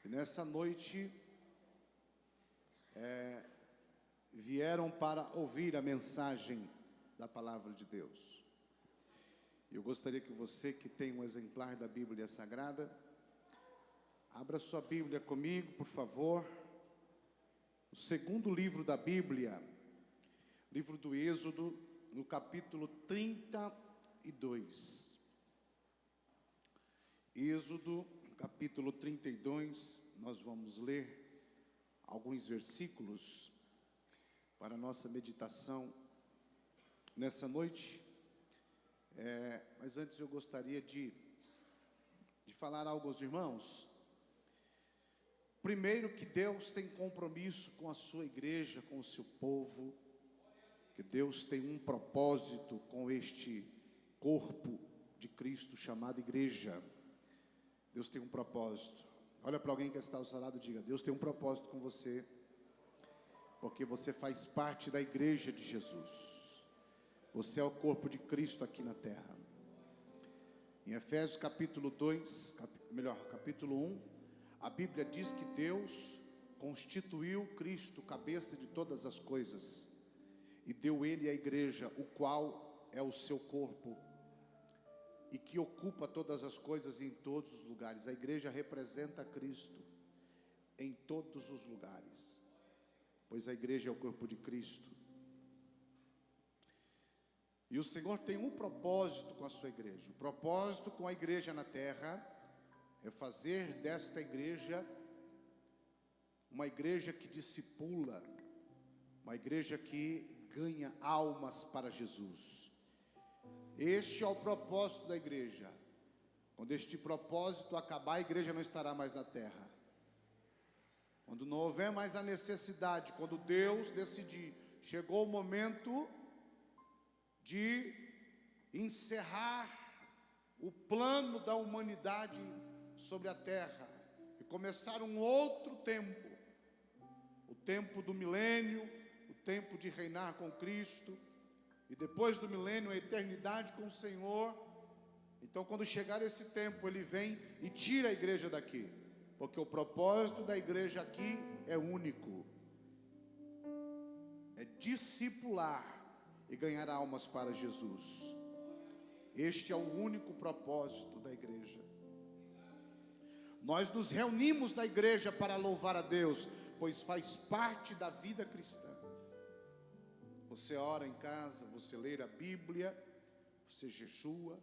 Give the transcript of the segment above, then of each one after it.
E nessa noite vieram para ouvir a mensagem da palavra de Deus. Eu gostaria que você que tem um exemplar da Bíblia Sagrada, abra sua Bíblia comigo, por favor. O segundo livro da Bíblia, livro do Êxodo, no capítulo 32. Êxodo, capítulo 32, nós vamos ler alguns versículos para a nossa meditação nessa noite. Mas antes eu gostaria de falar algo aos irmãos. Primeiro, que Deus tem compromisso com a sua igreja, com o seu povo, que Deus tem um propósito com este corpo de Cristo chamado igreja. Deus tem um propósito. Olha para alguém que está ao seu lado e diga: Deus tem um propósito com você, porque você faz parte da igreja de Jesus. Você é o corpo de Cristo aqui na terra. Em Efésios capítulo 2, capítulo 1, a Bíblia diz que Deus constituiu Cristo, cabeça de todas as coisas, e deu Ele à igreja, o qual é o seu corpo, e que ocupa todas as coisas em todos os lugares. A igreja representa Cristo em todos os lugares, pois a igreja é o corpo de Cristo. E o Senhor tem um propósito com a sua igreja. O propósito com a igreja na terra é fazer desta igreja uma igreja que discipula, uma igreja que ganha almas para Jesus. Este é o propósito da igreja. Quando este propósito acabar, a igreja não estará mais na terra. Quando não houver mais a necessidade, quando Deus decidir, chegou o momento de encerrar o plano da humanidade sobre a terra e começar um outro tempo, o tempo do milênio, o tempo de reinar com Cristo, e depois do milênio a eternidade com o Senhor. Então, quando chegar esse tempo, Ele vem e tira a igreja daqui, porque o propósito da igreja aqui é único, é discipular e ganhar almas para Jesus. Este é o único propósito da igreja. Nós nos reunimos na igreja para louvar a Deus, pois faz parte da vida cristã. Você ora em casa, você lê a Bíblia, você jejua,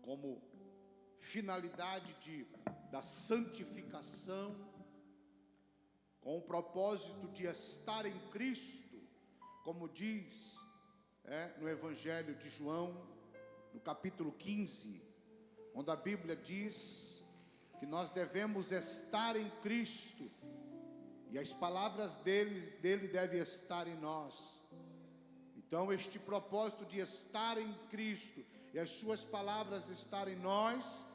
como finalidade da santificação, com o propósito de estar em Cristo, como diz no Evangelho de João, no capítulo 15, onde a Bíblia diz que nós devemos estar em Cristo, e as palavras dele devem estar em nós. Então, este propósito de estar em Cristo e as suas palavras estarem em nós,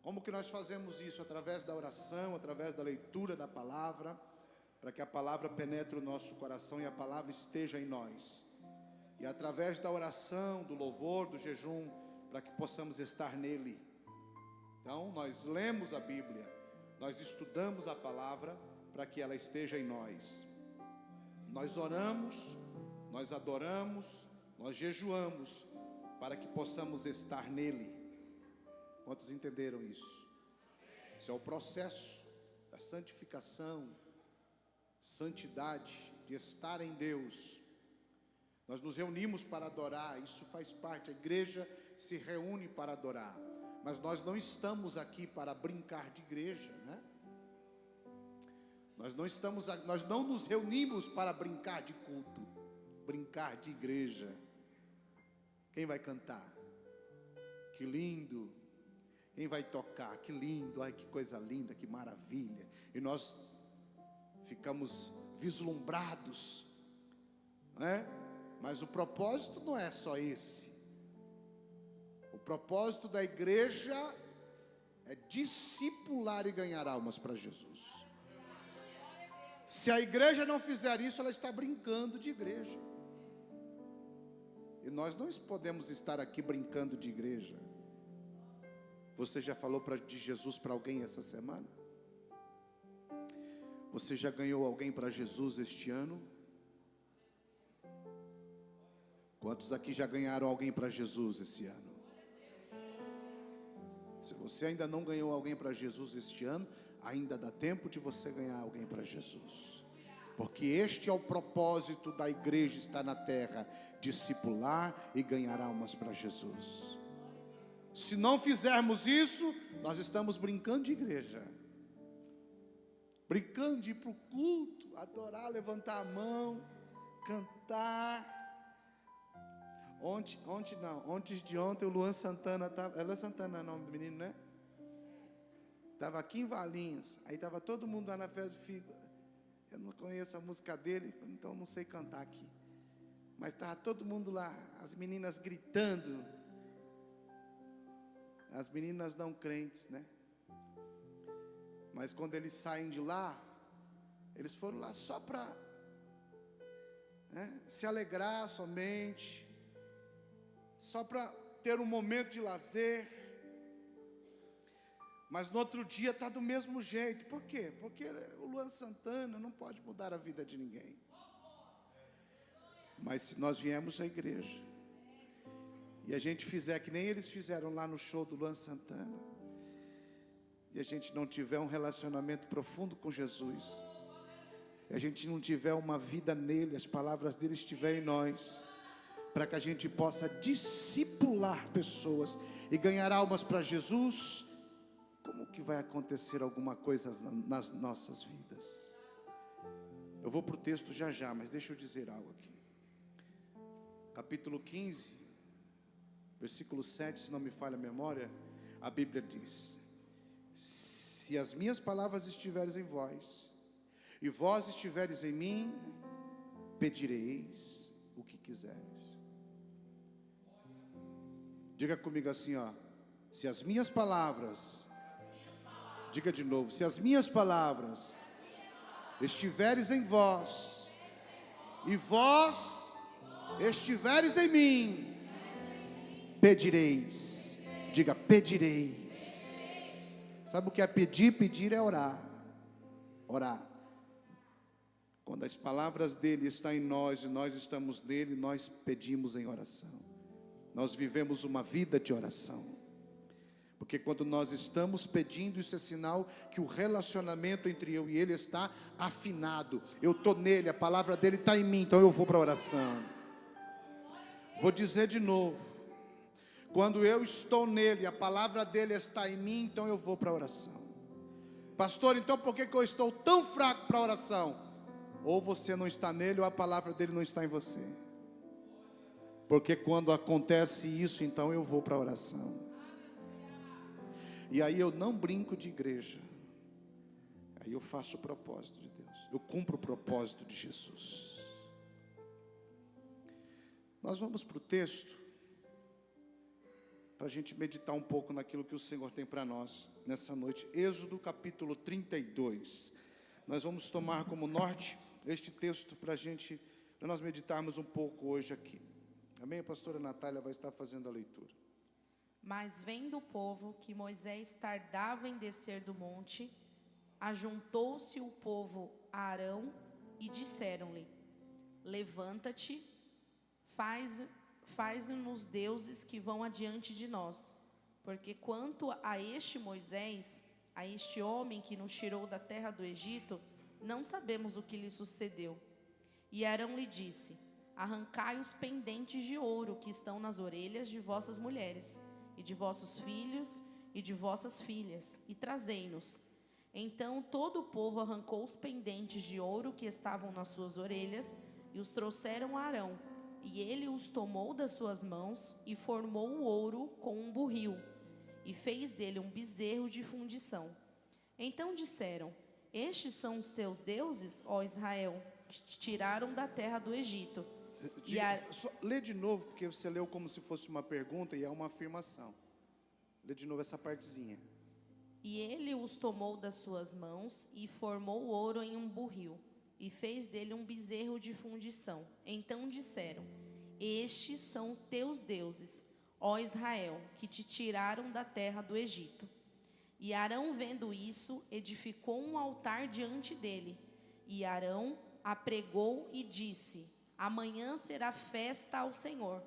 como que nós fazemos isso? Através da oração, através da leitura da palavra, para que a palavra penetre o nosso coração e a palavra esteja em nós. E através da oração, do louvor, do jejum, para que possamos estar nele. Então, nós lemos a Bíblia, nós estudamos a palavra, para que ela esteja em nós. Nós oramos, nós adoramos, nós jejuamos, para que possamos estar nele. Quantos entenderam isso? Esse é o processo da santificação, santidade, de estar em Deus. Nós nos reunimos para adorar, isso faz parte, a igreja se reúne para adorar, mas nós não estamos aqui para brincar de igreja, né? Nós não nos reunimos para brincar de culto, brincar de igreja. Quem vai cantar? Que lindo! Quem vai tocar? Que lindo! Ai, que coisa linda, que maravilha! E nós ficamos vislumbrados, né? Mas o propósito não é só esse. O propósito da igreja é discipular e ganhar almas para Jesus. Se a igreja não fizer isso, ela está brincando de igreja. E nós não podemos estar aqui brincando de igreja. Você já falou de Jesus para alguém essa semana? Você já ganhou alguém para Jesus este ano? Quantos aqui já ganharam alguém para Jesus esse ano? Se você ainda não ganhou alguém para Jesus este ano, ainda dá tempo de você ganhar alguém para Jesus. Porque este é o propósito da igreja estar na terra: discipular e ganhar almas para Jesus. Se não fizermos isso, nós estamos brincando de igreja, brincando de ir para o culto, adorar, levantar a mão, cantar. Antes de ontem, o Luan Santana estava. É Luan Santana o nome do menino, né? Estava aqui em Valinhos. Aí estava todo mundo lá na festa do Figo. Eu não conheço a música dele, então não sei cantar aqui. Mas estava todo mundo lá, as meninas gritando. As meninas não crentes, né? Mas quando eles saem de lá, eles foram lá só para se alegrar somente, só para ter um momento de lazer. Mas no outro dia está do mesmo jeito. Por quê? Porque o Luan Santana não pode mudar a vida de ninguém. Mas se nós viemos à igreja e a gente fizer que nem eles fizeram lá no show do Luan Santana, e a gente não tiver um relacionamento profundo com Jesus, e a gente não tiver uma vida nele, as palavras dele estiverem em nós, para que a gente possa discipular pessoas e ganhar almas para Jesus, como que vai acontecer alguma coisa nas nossas vidas? Eu vou para o texto já, mas deixa eu dizer algo aqui. Capítulo 15, versículo 7, se não me falha a memória, a Bíblia diz: se as minhas palavras estiverem em vós, e vós estiveres em mim, pedireis o que quiseres. Diga comigo assim, ó: se as minhas palavras, diga de novo, se as minhas palavras estiveres em vós, e vós estiveres em mim, pedireis. Diga, pedireis. Sabe o que é pedir? Pedir é orar. Orar. Quando as palavras dele estão em nós e nós estamos nele, nós pedimos em oração. Nós vivemos uma vida de oração. Porque quando nós estamos pedindo, isso é sinal que o relacionamento entre eu e ele está afinado. Eu estou nele, a palavra dele está em mim, então eu vou para a oração. Vou dizer de novo: quando eu estou nele, a palavra dele está em mim, então eu vou para a oração. Pastor, então por que eu estou tão fraco para a oração? Ou você não está nele, ou a palavra dele não está em você. Porque quando acontece isso, então eu vou para a oração. E aí eu não brinco de igreja. Aí eu faço o propósito de Deus. Eu cumpro o propósito de Jesus. Nós vamos para o texto, para a gente meditar um pouco naquilo que o Senhor tem para nós nessa noite. Êxodo capítulo 32. Nós vamos tomar como norte este texto para nós meditarmos um pouco hoje aqui. Amém? A pastora Natália vai estar fazendo a leitura. Mas vendo o povo que Moisés tardava em descer do monte, ajuntou-se o povo a Arão e disseram-lhe: levanta-te, faz-nos deuses que vão adiante de nós, porque quanto a este Moisés, a este homem que nos tirou da terra do Egito, não sabemos o que lhe sucedeu. E Arão lhe disse: arrancai os pendentes de ouro que estão nas orelhas de vossas mulheres, e de vossos filhos, e de vossas filhas, e trazei-nos. Então todo o povo arrancou os pendentes de ouro que estavam nas suas orelhas, e os trouxeram a Arão, e ele os tomou das suas mãos, e formou o ouro com um burril, e fez dele um bezerro de fundição. Então disseram: estes são os teus deuses, ó Israel, que te tiraram da terra do Egito. Lê de novo, porque você leu como se fosse uma pergunta e é uma afirmação. Lê de novo essa partezinha. E ele os tomou das suas mãos e formou o ouro em um burril, e fez dele um bezerro de fundição. Então disseram: estes são teus deuses, ó Israel, que te tiraram da terra do Egito. E Arão, vendo isso, edificou um altar diante dele. E Arão apregou e disse: amanhã será festa ao Senhor.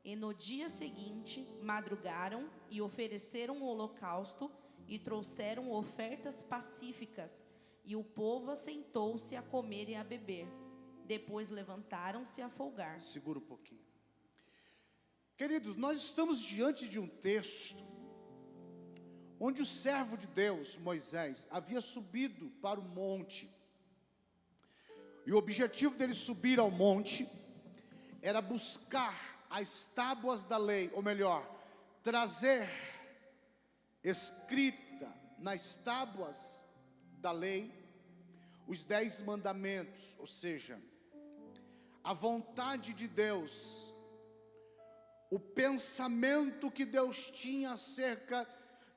E no dia seguinte madrugaram e ofereceram o holocausto e trouxeram ofertas pacíficas. E o povo assentou-se a comer e a beber. Depois levantaram-se a folgar. Segura um pouquinho. Queridos, nós estamos diante de um texto onde o servo de Deus, Moisés, havia subido para o monte. E o objetivo dele subir ao monte era buscar as tábuas da lei, ou melhor, trazer escrita nas tábuas da lei os 10 mandamentos, ou seja, a vontade de Deus, o pensamento que Deus tinha acerca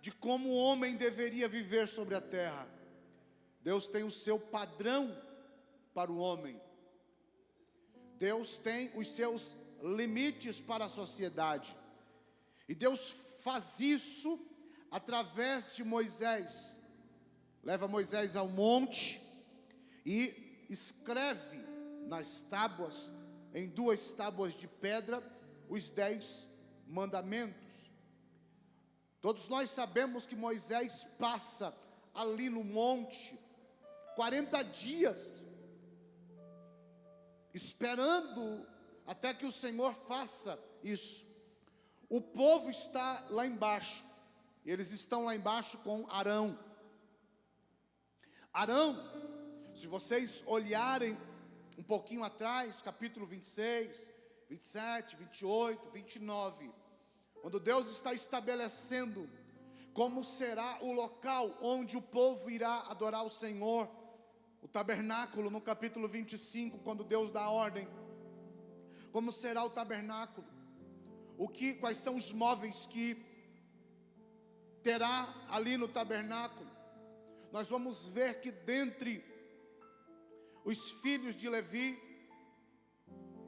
de como o homem deveria viver sobre a terra. Deus tem o seu padrão para o homem. Deus tem os seus limites para a sociedade. E Deus faz isso através de Moisés. Leva Moisés ao monte e escreve nas tábuas, em 2 tábuas de pedra, os 10 mandamentos. Todos nós sabemos que Moisés passa ali no monte 40 dias esperando até que o Senhor faça isso. O povo está lá embaixo. Eles estão lá embaixo com Arão. Arão, se vocês olharem um pouquinho atrás, capítulo 26, 27, 28, 29, quando Deus está estabelecendo como será o local onde o povo irá adorar o Senhor, o tabernáculo, no capítulo 25, quando Deus dá a ordem, como será o tabernáculo, quais são os móveis que terá ali no tabernáculo. Nós vamos ver que dentre os filhos de Levi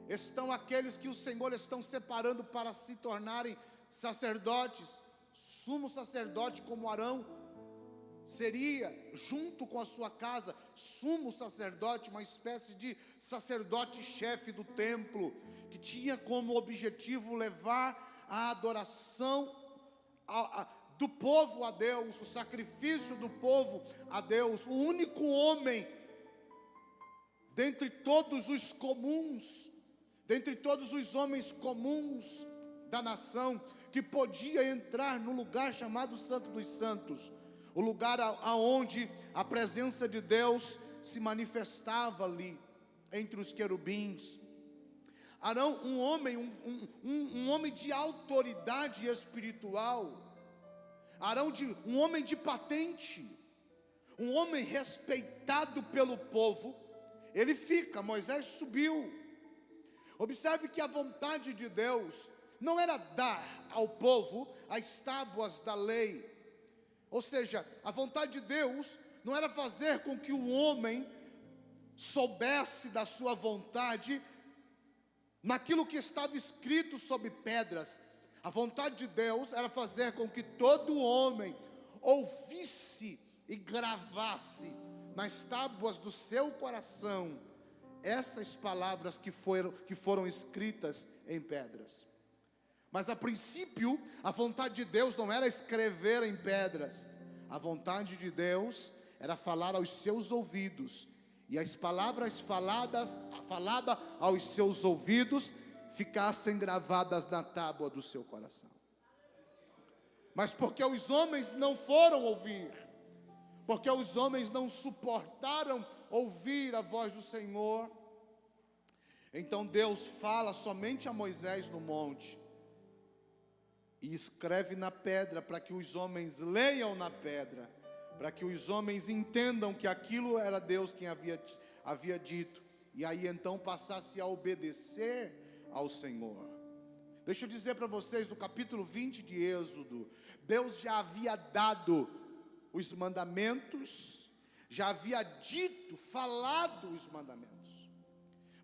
estão aqueles que o Senhor estão separando para se tornarem sacerdotes. Sumo sacerdote como Arão seria, junto com a sua casa, sumo sacerdote, uma espécie de sacerdote-chefe do templo, que tinha como objetivo levar a adoração do povo a Deus, o sacrifício do povo a Deus. O único homem dentre todos os comuns, dentre todos os homens comuns da nação, que podia entrar no lugar chamado Santo dos Santos, o lugar aonde a presença de Deus se manifestava ali, entre os querubins. Arão, um homem de autoridade espiritual. Arão, um homem de patente, um homem respeitado pelo povo. Ele fica, Moisés subiu. Observe que a vontade de Deus não era dar ao povo as tábuas da lei. Ou seja, a vontade de Deus não era fazer com que o homem soubesse da sua vontade naquilo que estava escrito sobre pedras. A vontade de Deus era fazer com que todo homem ouvisse e gravasse nas tábuas do seu coração essas palavras que foram escritas em pedras. Mas a princípio, a vontade de Deus não era escrever em pedras. A vontade de Deus era falar aos seus ouvidos. E as palavras faladas aos seus ouvidos ficassem gravadas na tábua do seu coração. Mas porque os homens não foram ouvir, porque os homens não suportaram ouvir a voz do Senhor, então Deus fala somente a Moisés no monte e escreve na pedra, para que os homens leiam na pedra, para que os homens entendam que aquilo era Deus quem havia dito, e aí então passasse a obedecer ao Senhor. Deixa eu dizer para vocês, no capítulo 20 de Êxodo, Deus já havia dado os mandamentos, já havia falado os mandamentos.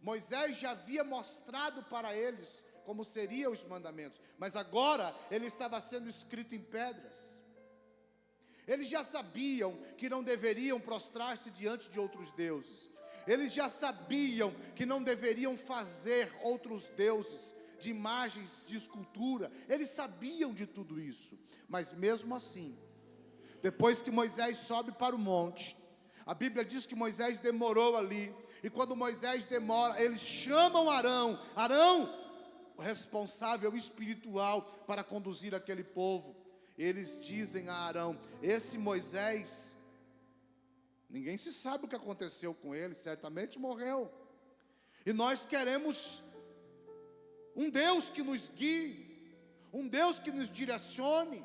Moisés já havia mostrado para eles como seriam os mandamentos, mas agora ele estava sendo escrito em pedras. Eles já sabiam que não deveriam prostrar-se diante de outros deuses. Eles já sabiam que não deveriam fazer outros deuses, de imagens, de escultura. Eles sabiam de tudo isso. Mas mesmo assim, depois que Moisés sobe para o monte, a Bíblia diz que Moisés demorou ali. E quando Moisés demora, eles chamam Arão. Arão, o responsável espiritual para conduzir aquele povo. Eles dizem a Arão: esse Moisés, ninguém se sabe o que aconteceu com ele, certamente morreu. E nós queremos um Deus que nos guie, um Deus que nos direcione.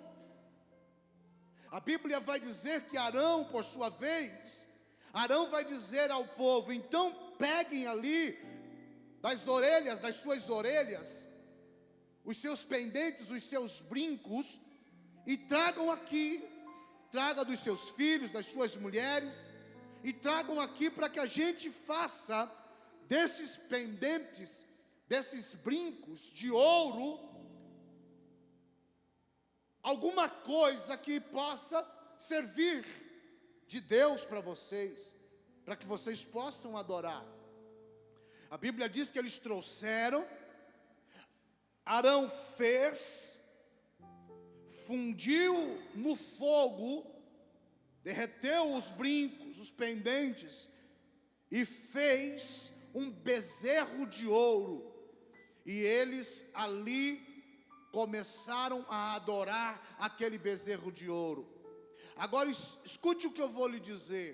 A Bíblia vai dizer que Arão, por sua vez, Arão vai dizer ao povo: então peguem ali das orelhas, das suas orelhas, os seus pendentes, os seus brincos, e tragam aqui, traga dos seus filhos, das suas mulheres, e tragam aqui para que a gente faça desses pendentes, desses brincos de ouro, alguma coisa que possa servir de Deus para vocês, para que vocês possam adorar. A Bíblia diz que eles trouxeram, Arão fez, fundiu no fogo, derreteu os brincos, os pendentes, e fez um bezerro de ouro. E eles ali começaram a adorar aquele bezerro de ouro. Agora escute o que eu vou lhe dizer.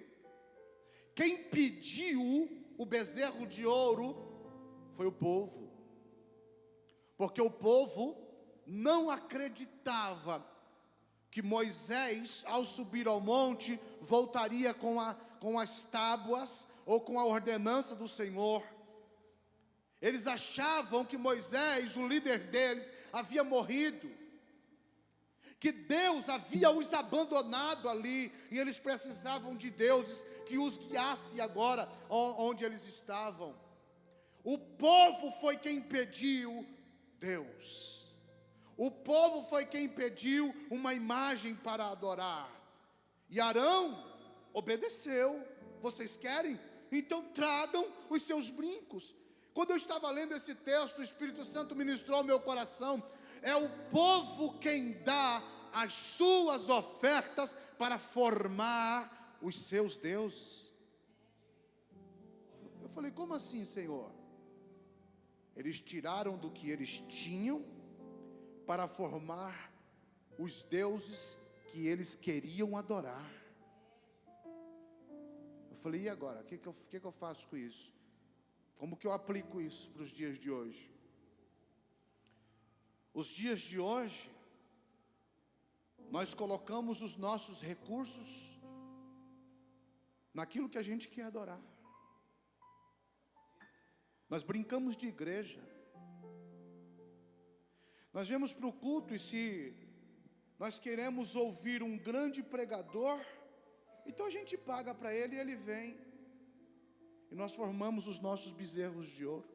Quem pediu o bezerro de ouro foi o povo, porque o povo não acreditava que Moisés, ao subir ao monte, voltaria com as tábuas ou com a ordenança do Senhor. Eles achavam que Moisés, o líder deles, havia morrido, que Deus havia os abandonado ali, e eles precisavam de deuses que os guiasse agora onde eles estavam. O povo foi quem pediu Deus. O povo foi quem pediu uma imagem para adorar. E Arão obedeceu. Vocês querem? Então tragam os seus brincos. Quando eu estava lendo esse texto, o Espírito Santo ministrou ao meu coração. É o povo quem dá as suas ofertas para formar os seus deuses. Eu falei: como assim, Senhor? Eles tiraram do que eles tinham para formar os deuses que eles queriam adorar. Eu falei: e agora? O que eu faço com isso? Como que eu aplico isso para os dias de hoje? Os dias de hoje, nós colocamos os nossos recursos naquilo que a gente quer adorar. Nós brincamos de igreja. Nós viemos para o culto, e se nós queremos ouvir um grande pregador, então a gente paga para ele e ele vem. E nós formamos os nossos bezerros de ouro.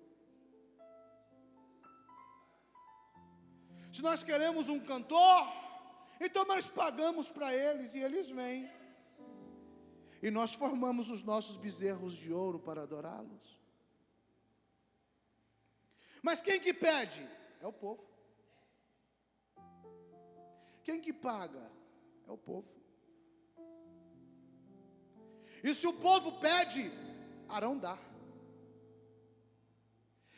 Se nós queremos um cantor, então nós pagamos para eles e eles vêm. E nós formamos os nossos bezerros de ouro para adorá-los. Mas quem que pede? É o povo. Quem que paga? É o povo. E se o povo pede, Arão dá.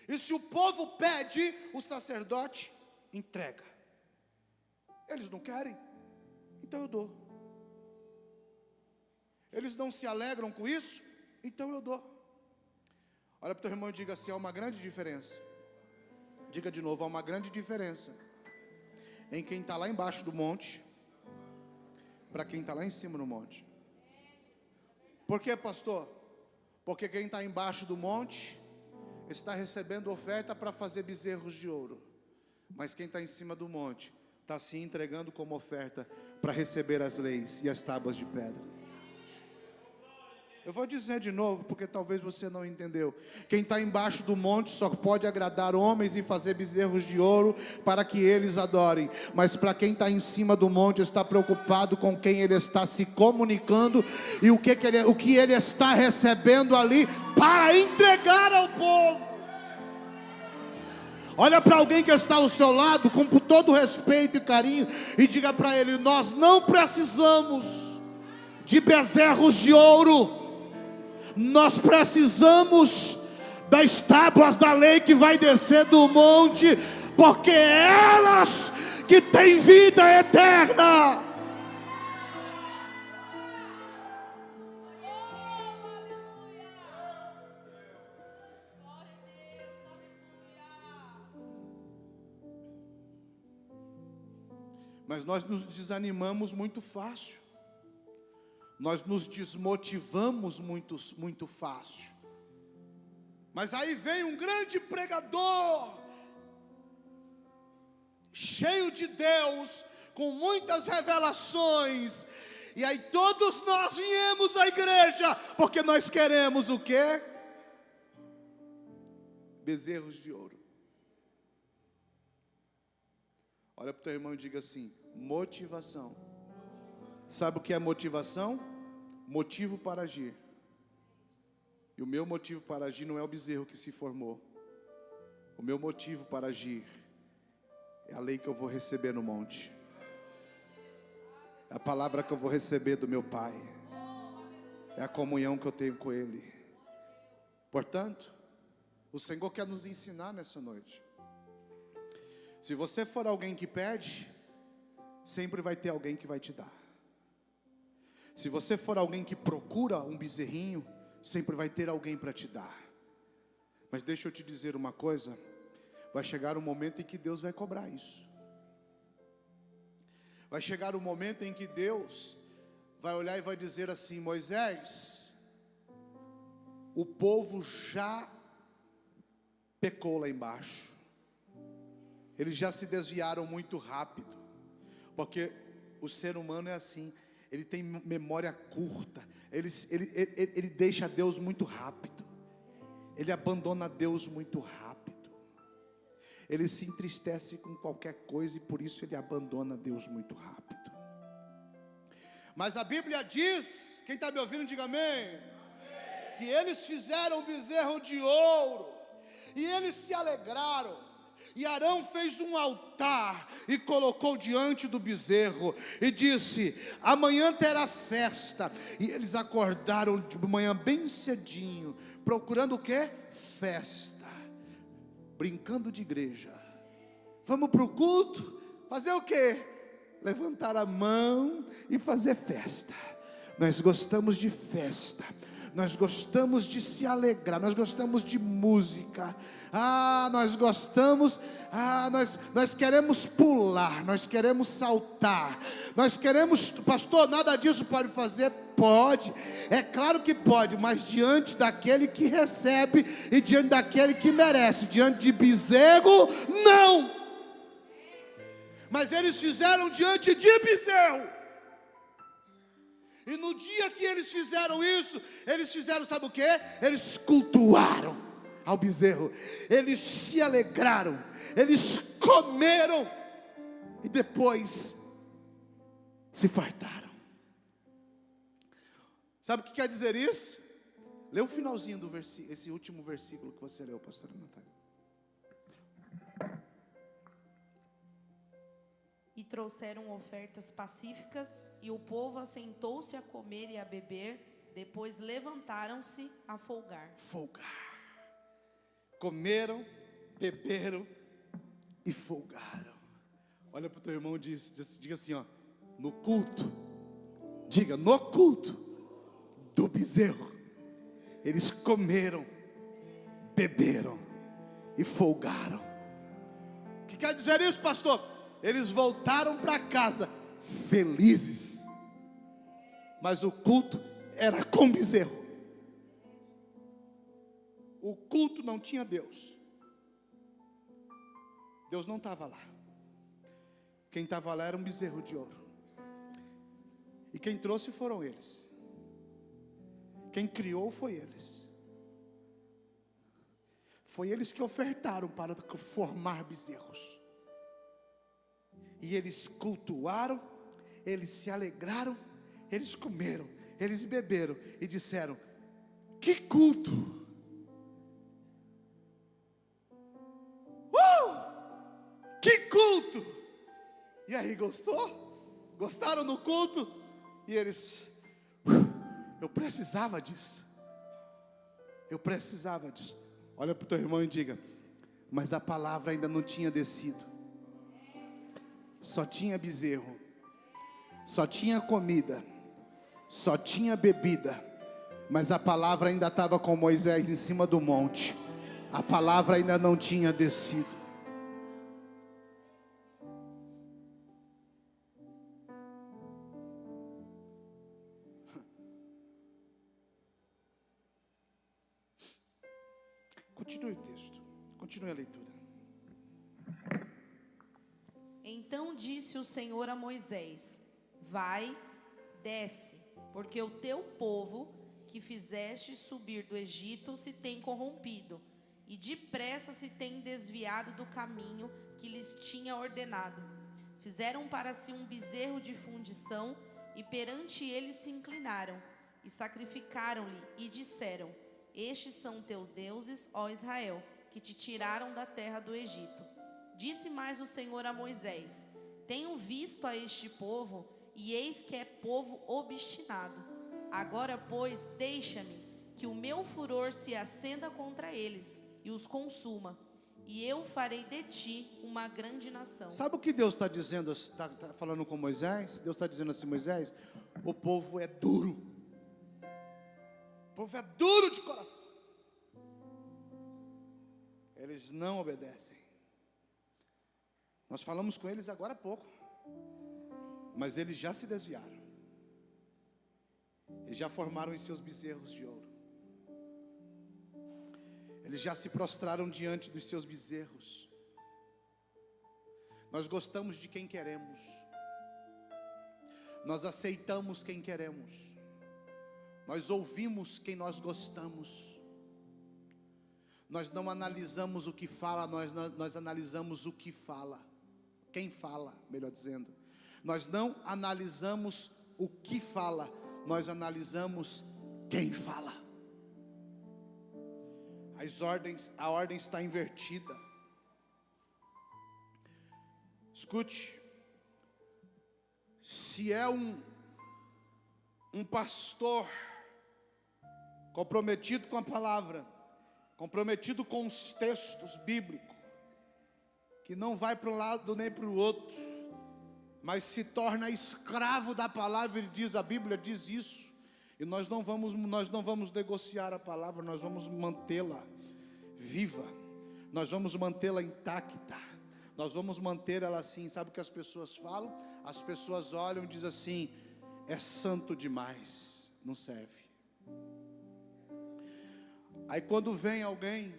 E se o povo pede, o sacerdote entrega. Eles não querem, então eu dou. Eles não se alegram com isso, então eu dou. Olha para o teu irmão e diga assim: há uma grande diferença. Diga de novo: há uma grande diferença em quem está lá embaixo do monte para quem está lá em cima no monte. Por quê, pastor? Porque quem está embaixo do monte está recebendo oferta para fazer bezerros de ouro, mas quem está em cima do monte está se entregando como oferta para receber as leis e as tábuas de pedra. Eu vou dizer de novo, porque talvez você não entendeu. Quem está embaixo do monte só pode agradar homens e fazer bezerros de ouro para que eles adorem. Mas para quem está em cima do monte, está preocupado com quem ele está se comunicando e o que ele está recebendo ali para entregar ao povo. Olha para alguém que está ao seu lado, com todo respeito e carinho, e diga para ele: nós não precisamos de bezerros de ouro. Nós precisamos das tábuas da lei que vai descer do monte, porque elas que têm vida eterna. Mas nós nos desanimamos muito fácil. Nós nos desmotivamos muito fácil. Mas aí vem um grande pregador, cheio de Deus, com muitas revelações, e aí todos nós viemos à igreja, porque nós queremos o quê? Bezerros de ouro. Olha para o teu irmão e diga assim: motivação. Sabe o que é motivação? Motivo para agir. E o meu motivo para agir não é o bezerro que se formou. O meu motivo para agir é a lei que eu vou receber no monte. É a palavra que eu vou receber do meu Pai. É a comunhão que eu tenho com Ele. Portanto, o Senhor quer nos ensinar nessa noite. Se você for alguém que pede, sempre vai ter alguém que vai te dar. Se você for alguém que procura um bezerrinho, sempre vai ter alguém para te dar. Mas deixa eu te dizer uma coisa: vai chegar um momento em que Deus vai cobrar isso. Vai chegar um momento em que Deus vai olhar e vai dizer assim: Moisés, o povo já pecou lá embaixo. Eles já se desviaram muito rápido. Porque o ser humano é assim, ele tem memória curta, ele deixa Deus muito rápido, ele abandona Deus muito rápido, ele se entristece com qualquer coisa e por isso ele abandona Deus muito rápido. Mas a Bíblia diz, quem está me ouvindo diga amém, que eles fizeram um bezerro de ouro, e eles se alegraram. E Arão fez um altar e colocou diante do bezerro e disse: amanhã terá festa. E eles acordaram de manhã bem cedinho, procurando o quê? Festa, brincando de igreja. Vamos para o culto? Fazer o quê? Levantar a mão e fazer festa. Nós gostamos de festa, nós gostamos de se alegrar, nós gostamos de música. Nós gostamos, nós queremos pular, nós queremos saltar, nós queremos, pastor, nada disso pode fazer? Pode, é claro que pode, mas diante daquele que recebe e diante daquele que merece. Diante de bezerro, não. Mas eles fizeram diante de bezerro. E no dia que eles fizeram isso, eles fizeram, sabe o que? Eles cultuaram ao bezerro, eles se alegraram, eles comeram e depois se fartaram. Sabe o que quer dizer isso? Lê o finalzinho do versículo, esse último versículo que você leu, pastora Natália. E trouxeram ofertas pacíficas, e o povo assentou-se a comer e a beber, depois levantaram-se a folgar. Folgar. Comeram, beberam e folgaram. Olha para o teu irmão e diga assim, ó: no culto, diga, no culto do bezerro, eles comeram, beberam e folgaram. O que quer dizer isso, pastor? Eles voltaram para casa felizes, mas o culto era com bezerro. O culto não tinha Deus. Deus não estava lá. Quem estava lá era um bezerro de ouro. E quem trouxe foram eles. Quem criou foi eles. Foi eles que ofertaram para formar bezerros. E eles cultuaram, eles se alegraram, eles comeram, eles beberam e disseram: que culto! Que culto! E aí, gostou? Gostaram do culto? E eles: eu precisava disso. Eu precisava disso. Olha para o teu irmão e diga: mas a palavra ainda não tinha descido. Só tinha bezerro, só tinha comida, só tinha bebida, mas a palavra ainda estava com Moisés em cima do monte. A palavra ainda não tinha descido. Continue o texto, continue a leitura. Então disse o Senhor a Moisés: vai, desce, porque o teu povo que fizeste subir do Egito se tem corrompido, e depressa se tem desviado do caminho que lhes tinha ordenado. Fizeram para si um bezerro de fundição, e perante ele se inclinaram, e sacrificaram-lhe, e disseram: estes são teus deuses, ó Israel, que te tiraram da terra do Egito. Disse mais o Senhor a Moisés: tenho visto a este povo, e eis que é povo obstinado. Agora, pois, deixa-me que o meu furor se acenda contra eles e os consuma, e eu farei de ti uma grande nação. Sabe o que Deus está dizendo, está falando com Moisés? Deus está dizendo assim: Moisés, o povo é duro. O povo é duro de coração. Eles não obedecem. Nós falamos com eles agora há pouco, mas eles já se desviaram. Eles já formaram os seus bezerros de ouro. Eles já se prostraram diante dos seus bezerros. Nós gostamos de quem queremos. Nós aceitamos quem queremos. Nós ouvimos quem nós gostamos. Nós não analisamos o que fala, nós analisamos o que fala. Quem fala, melhor dizendo. Nós não analisamos o que fala, nós analisamos quem fala. A ordem está invertida. Escute. Se é um pastor comprometido com a palavra, comprometido com os textos bíblicos, que não vai para um lado nem para o outro, mas se torna escravo da palavra, ele diz, a Bíblia diz isso, e nós não vamos negociar a palavra, nós vamos mantê-la viva, nós vamos mantê-la intacta, nós vamos manter ela assim. Sabe o que as pessoas falam? As pessoas olham e dizem assim: é santo demais, não serve. Aí quando vem alguém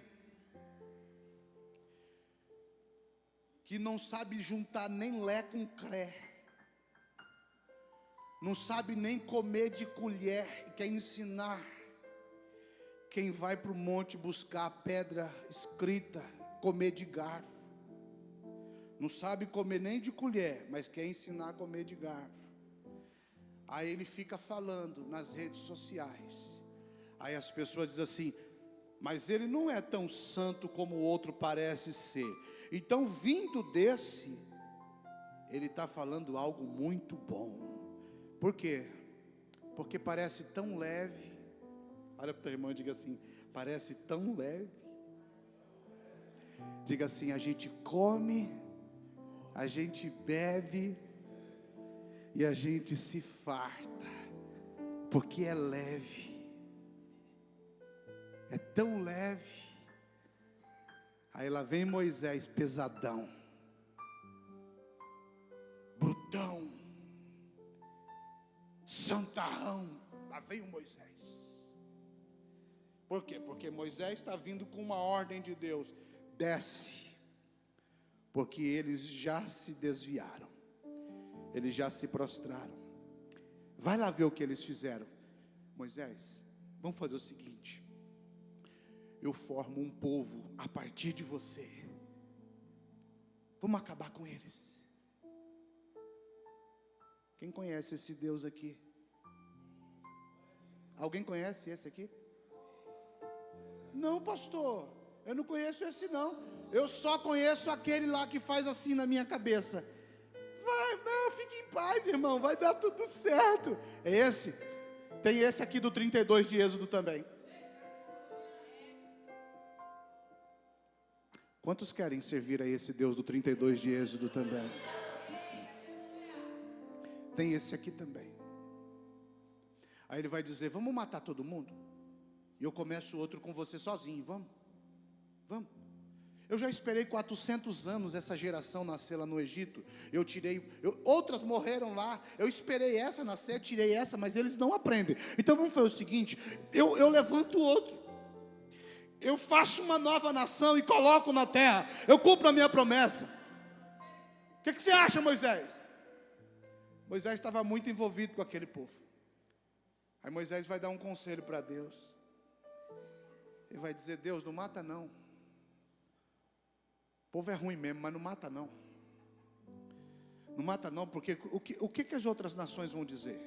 que não sabe juntar nem lé com cré, não sabe nem comer de colher, quer ensinar quem vai para o monte buscar a pedra escrita, comer de garfo, não sabe comer nem de colher, mas quer ensinar a comer de garfo. Aí ele fica falando nas redes sociais, aí as pessoas dizem assim: mas ele não é tão santo como o outro parece ser. Então, vindo desse, ele está falando algo muito bom. Por quê? Porque parece tão leve. Olha para o teu irmão e diga assim: parece tão leve. Diga assim: a gente come, a gente bebe e a gente se farta, porque é leve. É tão leve. Aí lá vem Moisés, pesadão, brutão, santarrão. Lá vem o Moisés. Por quê? Porque Moisés está vindo com uma ordem de Deus: desce, porque eles já se desviaram, eles já se prostraram. Vai lá ver o que eles fizeram. Moisés, vamos fazer o seguinte: eu formo um povo a partir de você. Vamos acabar com eles. Quem conhece esse Deus aqui? Alguém conhece esse aqui? Não, pastor, eu não conheço esse não. Eu só conheço aquele lá que faz assim na minha cabeça. Vai, não, fique em paz, irmão, vai dar tudo certo. É esse. Tem esse aqui do 32 de Êxodo também. Quantos querem servir a esse Deus do 32 de Êxodo também? Tem esse aqui também. Aí ele vai dizer: vamos matar todo mundo? E eu começo outro com você sozinho, vamos? Vamos. Eu já esperei 400 anos essa geração nascer lá no Egito. Outras morreram lá. Eu esperei essa nascer, tirei essa, mas eles não aprendem. Então vamos fazer o seguinte: eu levanto outro. Eu faço uma nova nação e coloco na terra. Eu cumpro a minha promessa. O que você acha, Moisés? Moisés estava muito envolvido com aquele povo. Aí Moisés vai dar um conselho para Deus. Ele vai dizer: Deus, não mata não. O povo é ruim mesmo, mas não mata não. Não mata não, porque o que as outras nações vão dizer?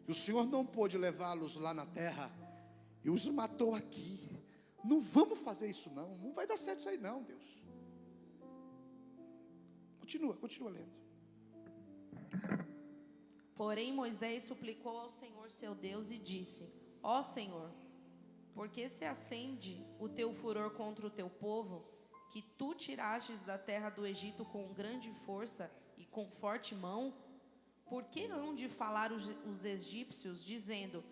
Que o Senhor não pôde levá-los lá na terra e os matou aqui. Não vamos fazer isso não. Não vai dar certo isso aí não, Deus. Continua lendo. Porém Moisés suplicou ao Senhor seu Deus e disse: ó Senhor, por que se acende o teu furor contra o teu povo, que tu tirastes da terra do Egito com grande força e com forte mão? Por que hão de falar os egípcios, dizendo: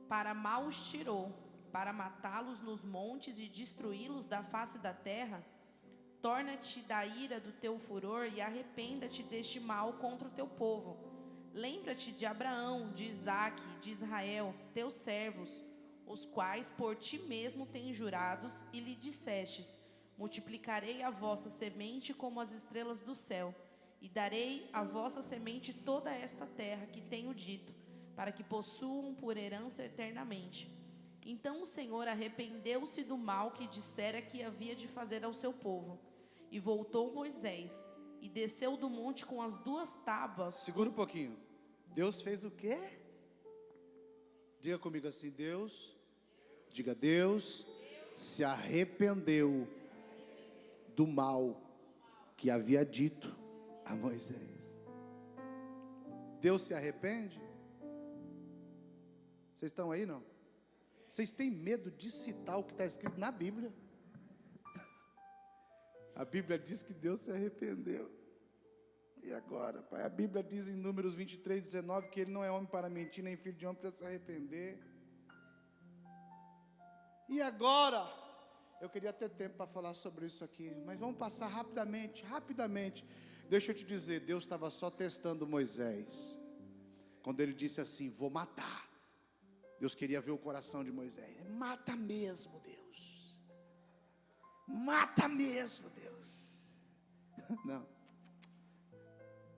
para mal os tirou, para matá-los nos montes e destruí-los da face da terra? Torna-te da ira do teu furor e arrependa-te deste mal contra o teu povo. Lembra-te de Abraão, de Isaque, de Israel, teus servos, os quais por ti mesmo têm jurados, e lhe dissestes: multiplicarei a vossa semente como as estrelas do céu, e darei à vossa semente toda esta terra que tenho dito, para que possuam por herança eternamente. Então o Senhor arrependeu-se do mal que dissera que havia de fazer ao seu povo. E voltou Moisés, e desceu do monte com as 2 tábuas. Segura um pouquinho. Deus fez o quê? Diga comigo assim: Deus, diga, Deus se arrependeu do mal que havia dito a Moisés. Deus se arrepende? Vocês estão aí não? Vocês têm medo de citar o que está escrito na Bíblia? A Bíblia diz que Deus se arrependeu. E agora, pai? A Bíblia diz em Números 23, 19 que ele não é homem para mentir, nem filho de homem para se arrepender. E agora? Eu queria ter tempo para falar sobre isso aqui, mas vamos passar rapidamente. Deixa eu te dizer, Deus estava só testando Moisés. Quando ele disse assim: vou matar. Deus queria ver o coração de Moisés. Mata mesmo, Deus. Mata mesmo, Deus. Não.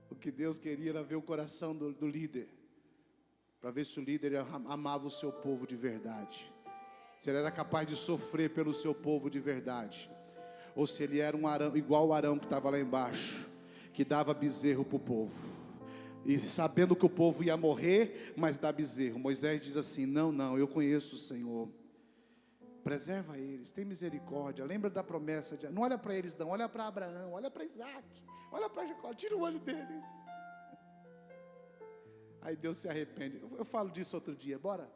O que Deus queria era ver o coração do líder, para ver se o líder amava o seu povo de verdade, se ele era capaz de sofrer pelo seu povo de verdade, ou se ele era um Arão, igual o Arão que estava lá embaixo, que dava bezerro para o povo, e sabendo que o povo ia morrer, mas dá bezerro. Moisés diz assim: não, eu conheço o Senhor, preserva eles, tem misericórdia, lembra da promessa, não olha para eles não, olha para Abraão, olha para Isaque, olha para Jacó, tira o olho deles. Aí Deus se arrepende. Eu falo disso outro dia, bora?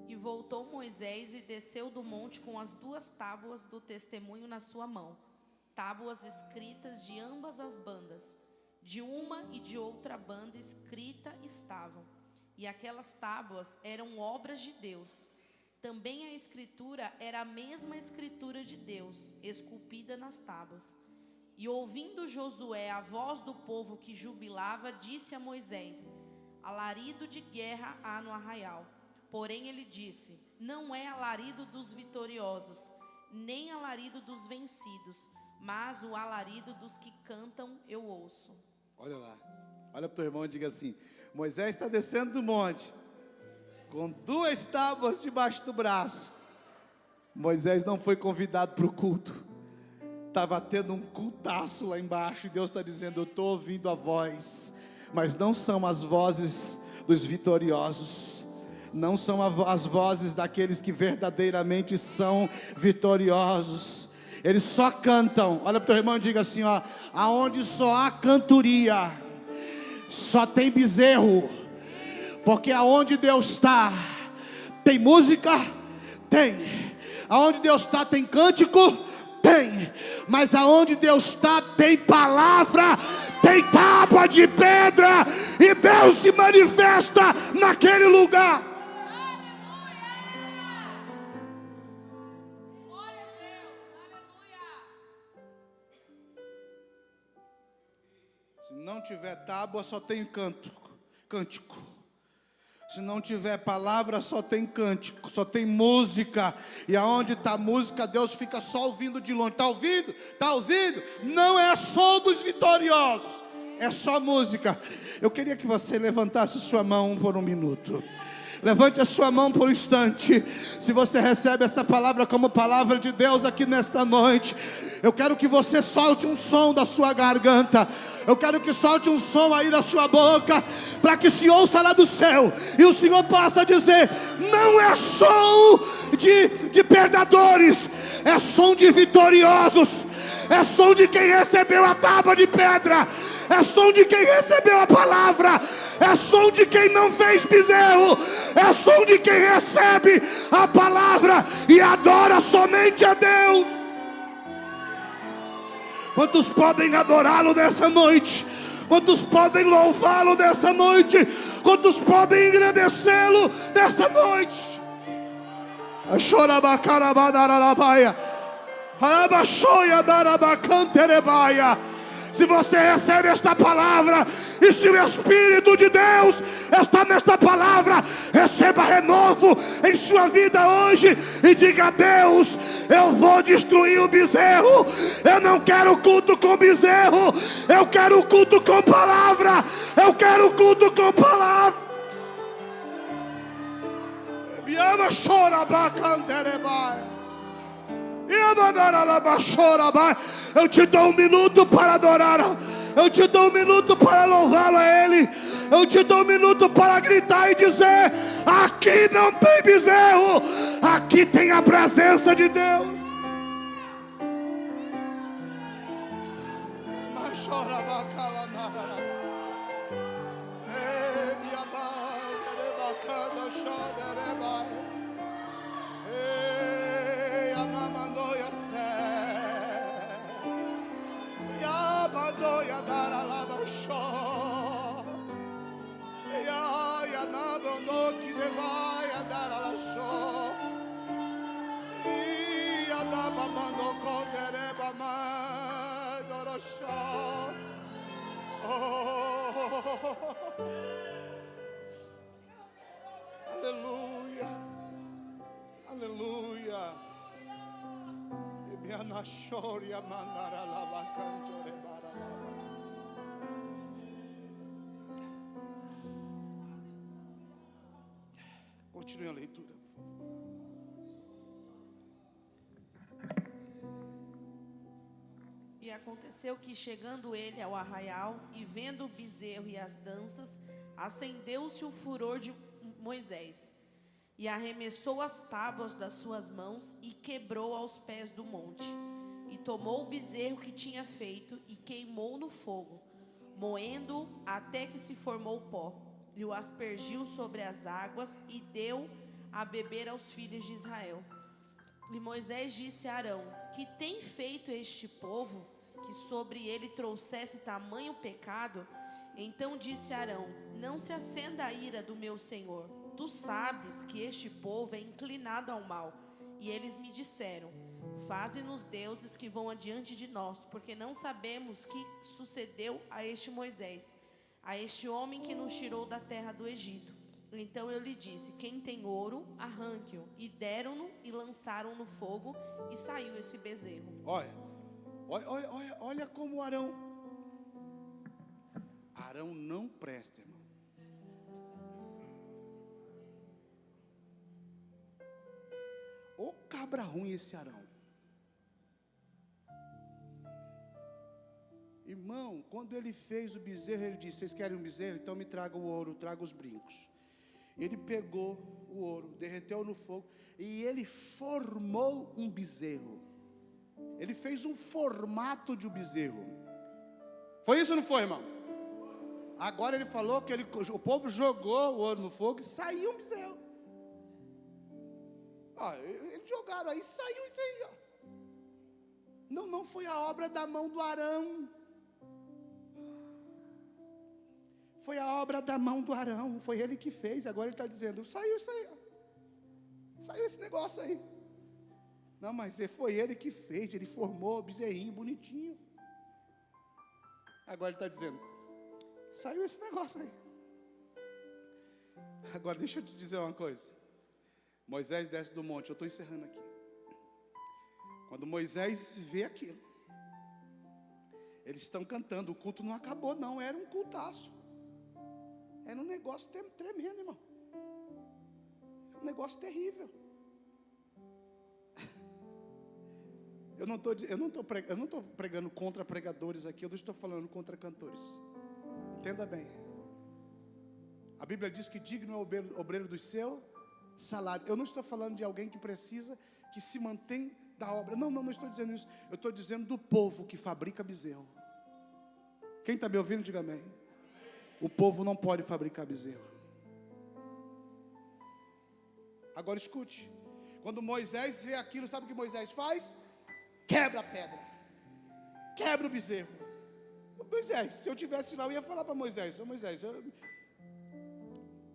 E voltou Moisés e desceu do monte com as 2 tábuas do testemunho na sua mão, tábuas escritas de ambas as bandas, de uma e de outra banda escrita estavam, e aquelas tábuas eram obras de Deus. Também a escritura era a mesma escritura de Deus, esculpida nas tábuas. E ouvindo Josué a voz do povo que jubilava, disse a Moisés: alarido de guerra há no arraial. Porém ele disse: não é alarido dos vitoriosos, nem alarido dos vencidos, mas o alarido dos que cantam eu ouço. Olha lá, Olha para o teu irmão e diga assim: Moisés está descendo do monte, com 2 tábuas debaixo do braço. Moisés não foi convidado para o culto. Estava tendo um cultaço lá embaixo, e Deus está dizendo: eu estou ouvindo a voz, mas não são as vozes dos vitoriosos, não são as vozes daqueles que verdadeiramente são vitoriosos. Eles só cantam. Olha para o teu irmão e diga assim: ó, aonde só há cantoria, só tem bezerro, porque aonde Deus está, tem música, tem. Aonde Deus está, tem cântico, tem. Mas aonde Deus está, tem palavra, tem tábua de pedra, e Deus se manifesta naquele lugar. Se não tiver tábua, só tem cântico. Se não tiver palavra, só tem cântico, só tem música. E aonde está música, Deus fica só ouvindo de longe. Está ouvindo? Está ouvindo? Não é som dos vitoriosos, é só música. Eu queria que você levantasse sua mão por um minuto. Levante a sua mão por um instante. Se você recebe essa palavra como palavra de Deus aqui nesta noite, eu quero que você solte um som da sua garganta. Eu quero que solte um som aí da sua boca, para que se ouça lá do céu, e o Senhor possa dizer: não é som de perdedores, é som de vitoriosos, é som de quem recebeu a tábua de pedra, é som de quem recebeu a palavra, é som de quem não fez bezerro, é som de quem recebe a palavra e adora somente a Deus. Quantos podem adorá-lo nessa noite? Quantos podem louvá-lo nessa noite? Quantos podem engrandecê-lo nessa noite? Se você recebe esta palavra, e se o Espírito de Deus está nesta palavra, receba renovo em sua vida hoje, e diga: a Deus, eu vou destruir o bezerro. Eu não quero culto com bezerro, eu quero culto com palavra, eu quero culto com palavra. Me ama, chora, bacanterebai. Eu te dou um minuto para adorar, eu te dou um minuto para louvá-lo a Ele, eu te dou um minuto para gritar e dizer: aqui não tem bezerro, aqui tem a presença de Deus. Aleluia, aleluia. Continue a leitura, por favor. E aconteceu que, chegando ele ao arraial e vendo o bezerro e as danças, acendeu-se o furor de Moisés, e arremessou as tábuas das suas mãos e quebrou aos pés do monte. E tomou o bezerro que tinha feito e queimou no fogo, moendo-o até que se formou pó, e o aspergiu sobre as águas e deu a beber aos filhos de Israel. E Moisés disse a Arão: que tem feito este povo, que sobre ele trouxesse tamanho pecado? Então disse Arão: não se acenda a ira do meu senhor. Tu sabes que este povo é inclinado ao mal. E eles me disseram: faze-nos deuses que vão adiante de nós, porque não sabemos que sucedeu a este Moisés, a este homem que nos tirou da terra do Egito. Então eu lhe disse: quem tem ouro, arranque-o. E deram-no e lançaram no fogo, e saiu esse bezerro. Olha como Arão Arão não presta, irmão. Ô cabra ruim esse Arão. Irmão, quando ele fez o bezerro, ele disse: vocês querem um bezerro? Então me traga o ouro, traga os brincos. Ele pegou o ouro, derreteu no fogo, e ele formou um bezerro. Ele fez um formato de um bezerro. Foi isso ou não foi, irmão? Agora ele falou que o povo jogou o ouro no fogo e saiu um bezerro. Eles jogaram aí, saiu isso aí, ó. Não foi a obra da mão do Arão. Foi a obra da mão do Arão. Foi ele que fez. Agora ele está dizendo: saiu isso aí, ó. Saiu esse negócio aí. Não, mas foi ele que fez. Ele formou o bezerrinho bonitinho. Agora ele está dizendo: saiu esse negócio aí. Agora deixa eu te dizer uma coisa. Moisés desce do monte. Eu estou encerrando aqui. Quando Moisés vê aquilo, eles estão cantando. O culto não acabou, não. Era um cultaço. Era um negócio tremendo, irmão. Um negócio terrível. Eu não estou pregando contra pregadores aqui. Eu não estou falando contra cantores. Entenda bem. A Bíblia diz que digno é o obreiro do seu salário. Eu não estou falando de alguém que precisa, que se mantém da obra. Não estou dizendo isso. Eu estou dizendo do povo que fabrica bezerro. Quem está me ouvindo, diga amém. O povo não pode fabricar bezerro. Agora escute. Quando Moisés vê aquilo, sabe o que Moisés faz? Quebra a pedra. Quebra o bezerro. Moisés, se eu tivesse lá, eu ia falar para Moisés: Moisés,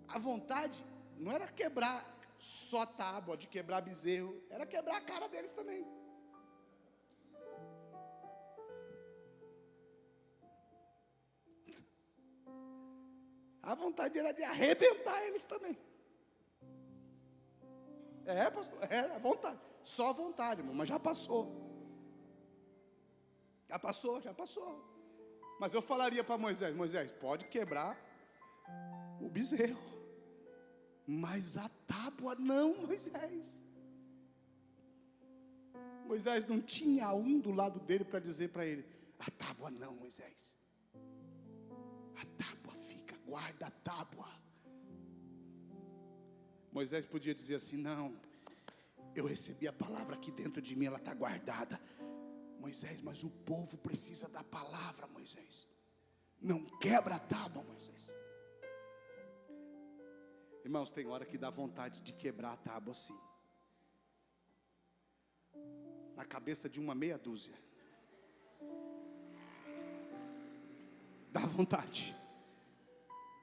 a vontade não era quebrar só tábua, de quebrar bezerro, era quebrar a cara deles também. A vontade era de arrebentar eles também. Pastor, a vontade. Só a vontade, irmão, mas já passou. Já passou. Mas eu falaria para Moisés: Moisés, pode quebrar o bezerro, mas a tábua não, Moisés. Moisés não tinha um do lado dele para dizer para ele: a tábua não, Moisés. A tábua fica, guarda a tábua. Moisés podia dizer assim: não, eu recebi a palavra aqui dentro de mim, ela está guardada. Moisés, mas o povo precisa da palavra, Moisés. Não quebra a tábua, Moisés. Irmãos, tem hora que dá vontade de quebrar a tábua assim, na cabeça de uma meia dúzia. Dá vontade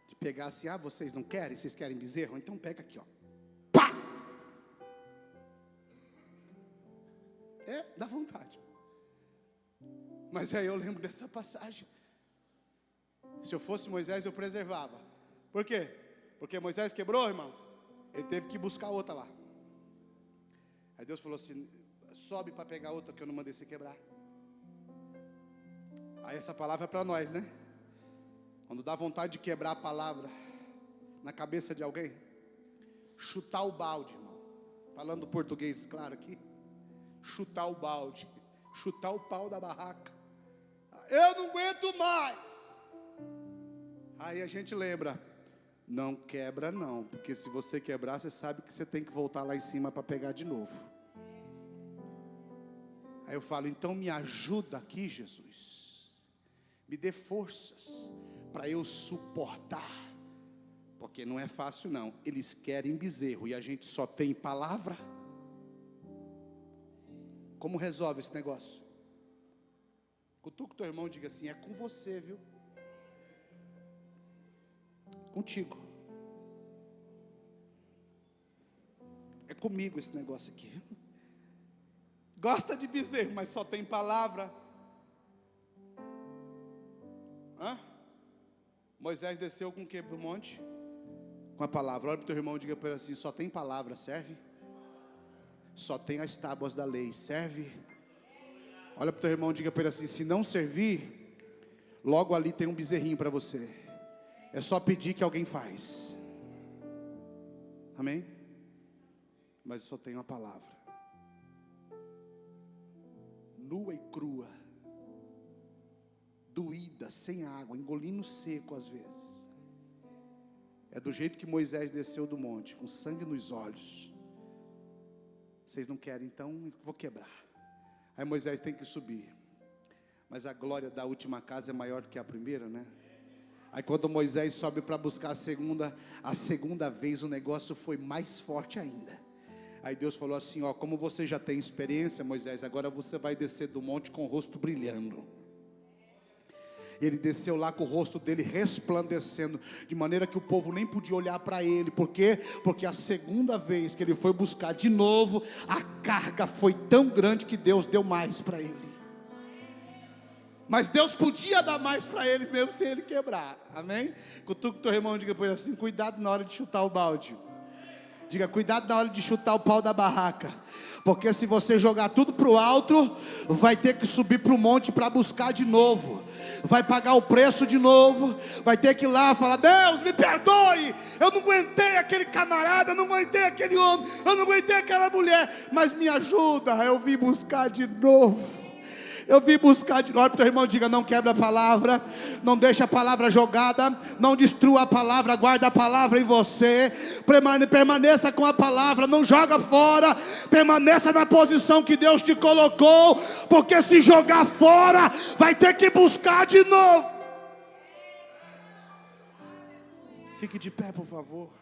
de pegar assim: vocês não querem? Vocês querem bezerro? Então pega aqui, ó. Pá! Dá vontade. Mas aí eu lembro dessa passagem. Se eu fosse Moisés, eu preservava. Por quê? Porque Moisés quebrou, irmão. Ele teve que buscar outra lá. Aí Deus falou assim: sobe para pegar outra que eu não mandei você quebrar. Aí essa palavra é para nós, né? Quando dá vontade de quebrar a palavra na cabeça de alguém, chutar o balde, irmão. Falando português claro aqui. Chutar o balde. Chutar o pau da barraca. Eu não aguento mais. Aí a gente lembra: não quebra não, porque se você quebrar, você sabe que você tem que voltar lá em cima para pegar de novo. Aí eu falo: então me ajuda aqui, Jesus. Me dê forças para eu suportar. Porque não é fácil não. Eles querem bezerro e a gente só tem palavra. Como resolve esse negócio? Cutuca o teu irmão e diga assim: é com você, viu? Contigo. É comigo esse negócio aqui. Gosta de bezerro, mas só tem palavra. Moisés desceu com o que para o monte? Com a palavra. Olha para o teu irmão e diga para ele assim: só tem palavra, serve? Só tem as tábuas da lei, serve? Olha para o teu irmão e diga para ele assim: se não servir, logo ali tem um bezerrinho para você. É só pedir que alguém faz. Amém? Mas eu só tenho a palavra. Nua e crua, doída, sem água, engolindo seco às vezes. É do jeito que Moisés desceu do monte, com sangue nos olhos. Vocês não querem, então eu vou quebrar. Aí Moisés tem que subir. Mas a glória da última casa é maior do que a primeira, né? Aí quando Moisés sobe para buscar a segunda vez, o negócio foi mais forte ainda. Aí Deus falou assim, ó, como você já tem experiência, Moisés, agora você vai descer do monte com o rosto brilhando. Ele desceu lá com o rosto dele resplandecendo, de maneira que o povo nem podia olhar para ele. Por quê? Porque a segunda vez que ele foi buscar de novo, a carga foi tão grande que Deus deu mais para ele. Mas Deus podia dar mais para eles mesmo sem ele quebrar. Amém? Cutuca o teu irmão e diga para ele assim, cuidado na hora de chutar o balde. Diga, cuidado na hora de chutar o pau da barraca. Porque se você jogar tudo para o alto, vai ter que subir para o monte para buscar de novo. Vai pagar o preço de novo. Vai ter que ir lá falar, Deus me perdoe. Eu não aguentei aquele camarada, eu não aguentei aquele homem, eu não aguentei aquela mulher. Mas me ajuda, eu vim buscar de novo. Eu vim buscar de novo. Para o teu irmão, diga, não quebra a palavra, não deixa a palavra jogada, não destrua a palavra, guarda a palavra em você, permaneça com a palavra, não joga fora, permaneça na posição que Deus te colocou, porque se jogar fora, vai ter que buscar de novo. Fique de pé, por favor.